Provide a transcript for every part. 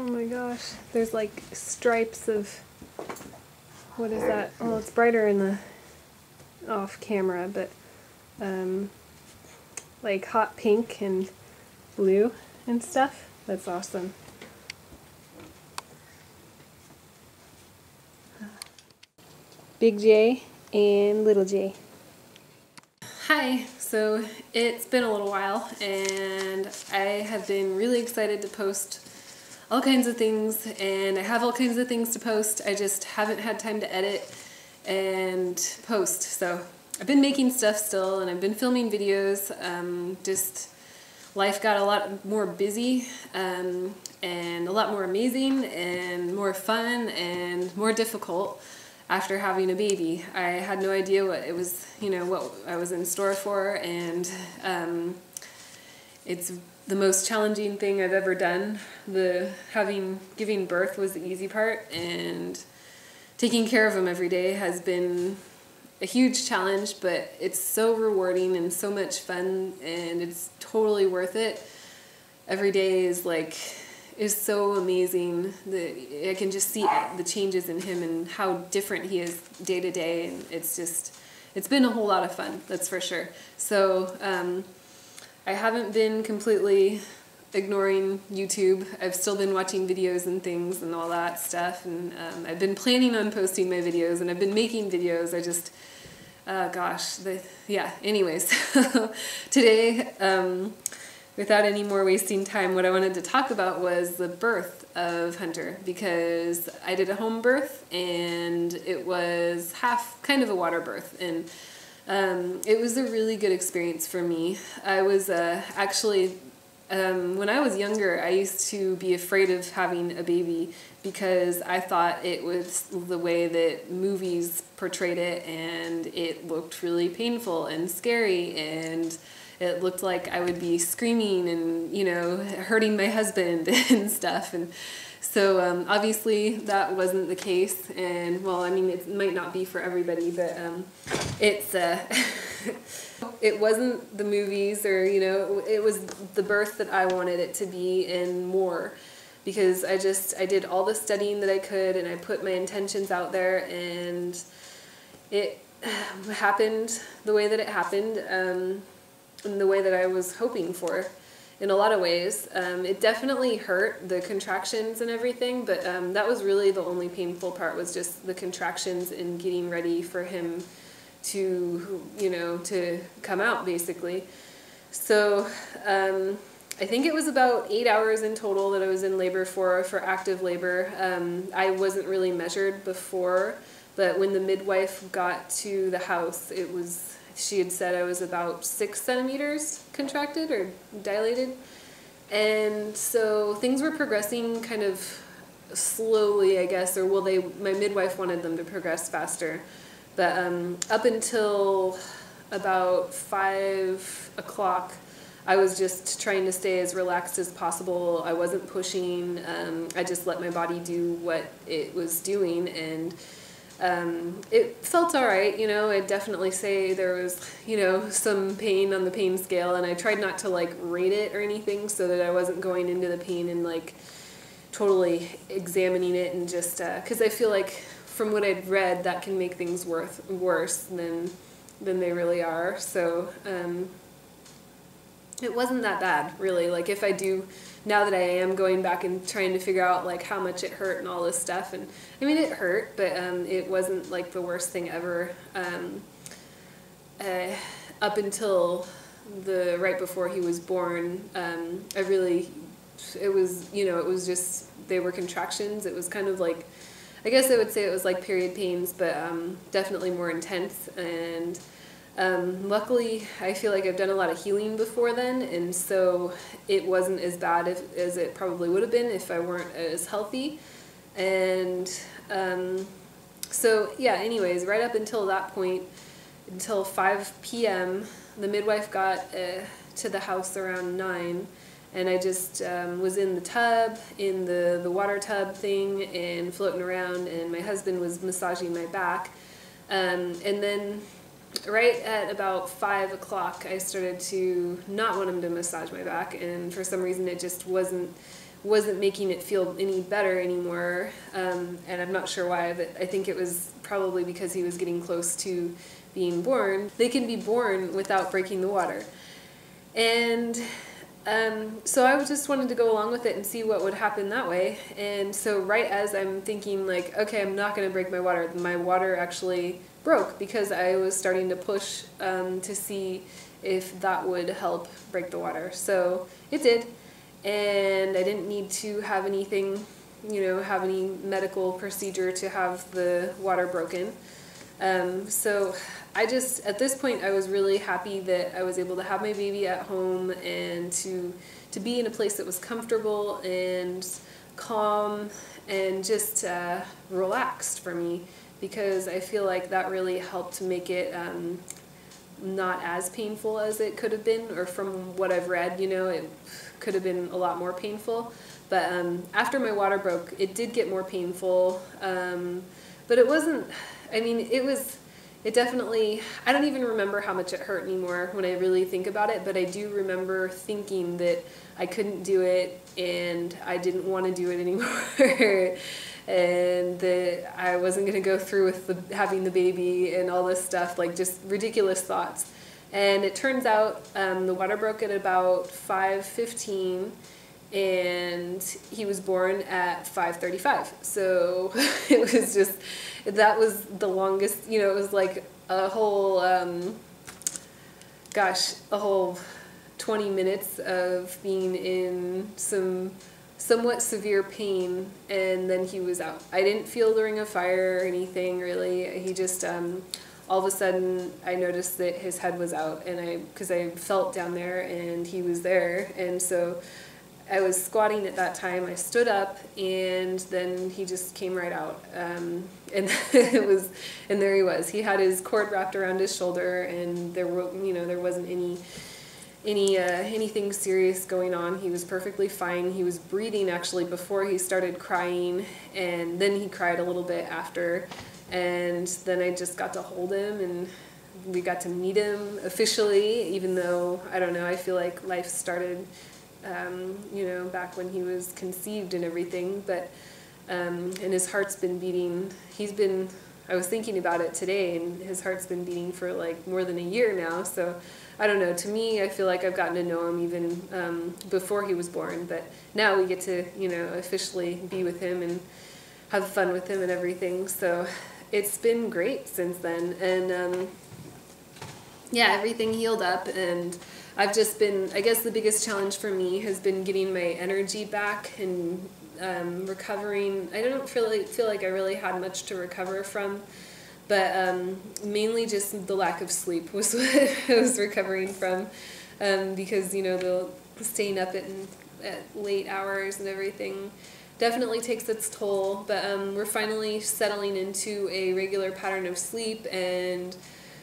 my gosh, there's like stripes of, what is that? Oh, it's brighter in the off camera, but like hot pink and blue and stuff. That's awesome. Big J and Little J. Hi, so it's been a little while and I have been really excited to post all kinds of things, and I have all kinds of things to post. I just haven't had time to edit and post. So I've been making stuff still, and I've been filming videos. Just life got a lot more busy and a lot more amazing and more fun and more difficult after having a baby. I had no idea what it was, what I was in store for, and it's the most challenging thing I've ever done. Giving birth was the easy part, and taking care of him every day has been a huge challenge, but it's so rewarding and so much fun, and it's totally worth it. Every day is so amazing. I can just see the changes in him and how different he is day to day, and it's been a whole lot of fun, that's for sure. So I haven't been completely ignoring YouTube. I've still been watching videos and things and all that stuff, and I've been planning on posting my videos, and I've been making videos. I just, anyways. Today, without any more wasting time, what I wanted to talk about was the birth of Hunter, because I did a home birth, and it was kind of a water birth, and it was a really good experience for me. I was actually, when I was younger, I used to be afraid of having a baby because I thought it was the way that movies portrayed it, and it looked really painful and scary, and it looked like I would be screaming and, hurting my husband and stuff. And so obviously that wasn't the case, and well, I mean, it might not be for everybody, but it's it wasn't the movies, or it was the birth that I wanted it to be and more, because I did all the studying that I could, and I put my intentions out there, and it happened the way that it happened, in the way that I was hoping for. In a lot of ways. It definitely hurt, the contractions and everything, but that was really the only painful part, was just the contractions and getting ready for him to, to come out, basically. So I think it was about 8 hours in total that I was in labor for active labor. I wasn't really measured before, but when the midwife got to the house, she had said I was about 6 centimeters contracted or dilated. And so things were progressing kind of slowly, I guess, or my midwife wanted them to progress faster. But up until about 5 o'clock, I was just trying to stay as relaxed as possible. I wasn't pushing. I just let my body do what it was doing, and it felt all right. I'd definitely say there was, some pain on the pain scale, and I tried not to rate it or anything, so that I wasn't going into the pain and totally examining it, and just because I feel like from what I'd read, that can make things worse than they really are. So it wasn't that bad, really. If I do, now that I am going back and trying to figure out how much it hurt and all this stuff, and I mean, it hurt, but it wasn't the worst thing ever. Up until right before he was born, it was just, they were contractions. It was kind of I guess I would say it was period pains, but definitely more intense. And luckily, I feel like I've done a lot of healing before then, and so it wasn't as bad as it probably would have been if I weren't as healthy. And so yeah, anyways, right up until that point, until 5 p.m., the midwife got to the house around 9, and I just was in the tub, in the water tub thing, and floating around, and my husband was massaging my back. And then right at about 5 o'clock, I started to not want him to massage my back, and for some reason it just wasn't wasn't making it feel any better anymore. And I'm not sure why, but I think it was probably because he was getting close to being born. They can be born without breaking the water. And so I just wanted to go along with it and see what would happen that way. And so right as I'm thinking like, okay, I'm not going to break my water actually broke because I was starting to push to see if that would help break the water. So it did. And I didn't need to have anything, have any medical procedure to have the water broken. So at this point, I was really happy that I was able to have my baby at home and to be in a place that was comfortable and calm and just relaxed for me, because I feel like that really helped to make it not as painful as it could have been, or from what I've read, it could have been a lot more painful. But after my water broke, it did get more painful, but it wasn't, it definitely, I don't even remember how much it hurt anymore when I really think about it, but I do remember thinking that I couldn't do it and I didn't want to do it anymore. And that I wasn't going to go through with having the baby and all this stuff, like just ridiculous thoughts. And it turns out the water broke at about 5:15, and he was born at 5:35. So it was just, that was the longest, it was like a whole, a whole 20 minutes of being in some somewhat severe pain, and then he was out. I didn't feel the ring of fire or anything really. He just all of a sudden I noticed that his head was out, and because I felt down there and he was there, and so I was squatting at that time. I stood up, and then he just came right out, and and there he was. He had his cord wrapped around his shoulder, and there wasn't anything serious going on. He was perfectly fine. He was breathing actually before he started crying, and then he cried a little bit after, and then I just got to hold him, and we got to meet him officially, even though, I don't know, I feel like life started back when he was conceived and everything, but and his heart's been beating. I was thinking about it today, and his heart's been beating for like more than a year now, so I don't know, to me, I feel like I've gotten to know him even before he was born, but now we get to, officially be with him and have fun with him and everything, so it's been great since then, and everything healed up, and I've just been, I guess the biggest challenge for me has been getting my energy back and recovering. I don't feel like I really had much to recover from, but mainly just the lack of sleep was what I was recovering from, because the staying up at late hours and everything definitely takes its toll. But we're finally settling into a regular pattern of sleep, and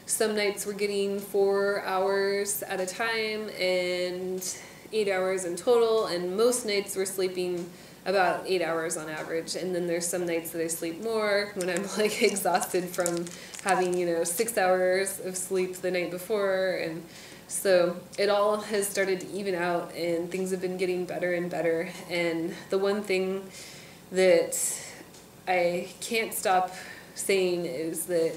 some nights we're getting 4 hours at a time and 8 hours in total, and most nights we're sleeping about 8 hours on average. And then there's some nights that I sleep more when I'm like exhausted from having 6 hours of sleep the night before, and so it all has started to even out, and things have been getting better and better. And the one thing that I can't stop saying is that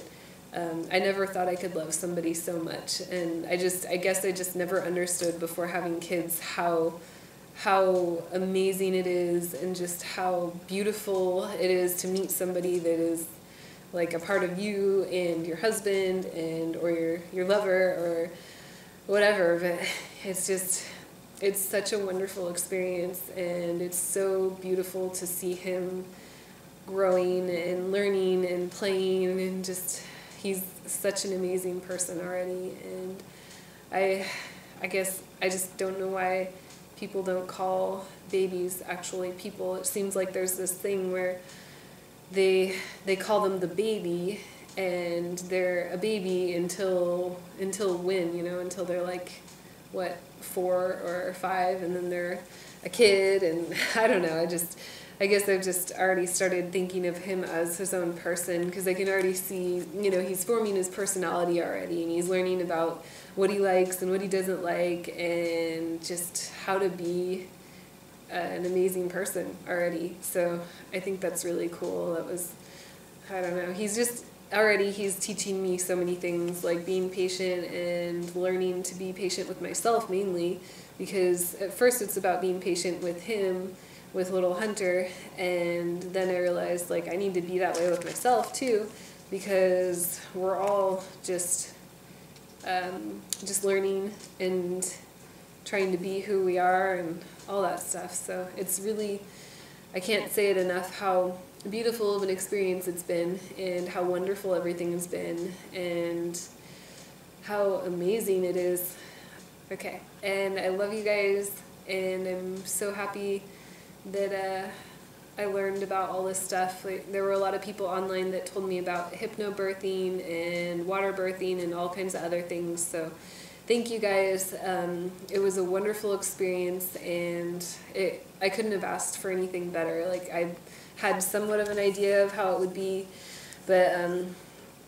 I never thought I could love somebody so much, and I guess I just never understood before having kids how amazing it is, and just how beautiful it is to meet somebody that is like a part of you and your husband or your lover or whatever. But it's such a wonderful experience, and it's so beautiful to see him growing and learning and playing, and just he's such an amazing person already. And I guess I just don't know why people don't call babies actually people. It seems like there's this thing where they call them the baby, and they're a baby until when, until they're like, what, 4 or 5, and then they're a kid, and I don't know, I guess I've just already started thinking of him as his own person, because I can already see, he's forming his personality already, and he's learning about what he likes and what he doesn't like, and just how to be an amazing person already. So I think that's really cool. That was, I don't know, he's teaching me so many things, like being patient and learning to be patient with myself mainly, because at first it's about being patient with him, with little Hunter, and then I realized like I need to be that way with myself too, because we're all just learning and trying to be who we are and all that stuff. So it's really, I can't say it enough how beautiful of an experience it's been, and how wonderful everything has been, and how amazing it is. Okay, and I love you guys, and I'm so happy that I learned about all this stuff. Like, there were a lot of people online that told me about hypnobirthing and water birthing and all kinds of other things. So thank you guys. It was a wonderful experience, and I couldn't have asked for anything better. Like, I had somewhat of an idea of how it would be, but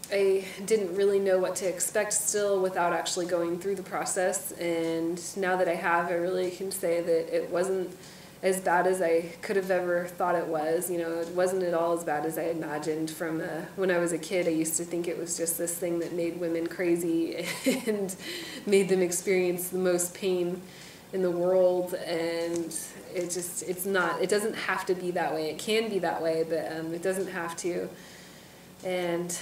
I didn't really know what to expect still without actually going through the process. And now that I have, I really can say that it wasn't as bad as I could have ever thought it was. You know, it wasn't at all as bad as I imagined from when I was a kid. I used to think it was just this thing that made women crazy and made them experience the most pain in the world, and it's not. It doesn't have to be that way. It can be that way, but it doesn't have to. And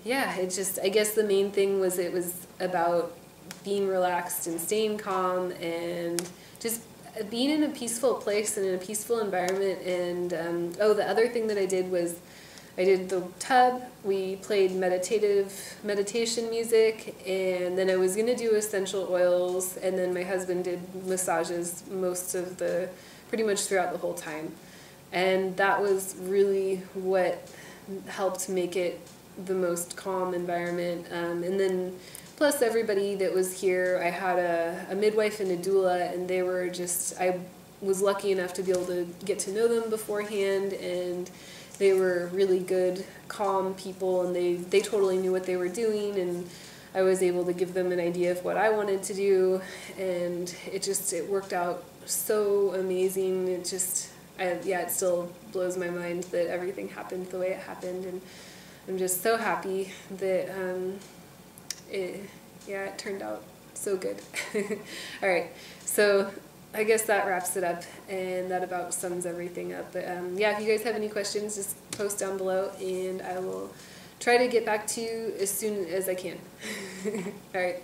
yeah, I guess the main thing was it was about being relaxed and staying calm and just being in a peaceful place and in a peaceful environment. And the other thing that I did was I did the tub. We played meditation music, and then I was going to do essential oils, and then my husband did massages pretty much throughout the whole time. And that was really what helped make it the most calm environment. And then plus everybody that was here, I had a midwife and a doula, and they were I was lucky enough to be able to get to know them beforehand, and they were really good, calm people, and they totally knew what they were doing, and I was able to give them an idea of what I wanted to do, and it worked out so amazing. It still blows my mind that everything happened the way it happened, and I'm just so happy that it turned out so good. All right, so I guess that wraps it up, and that about sums everything up. But if you guys have any questions, just post down below, and I will try to get back to you as soon as I can. All right,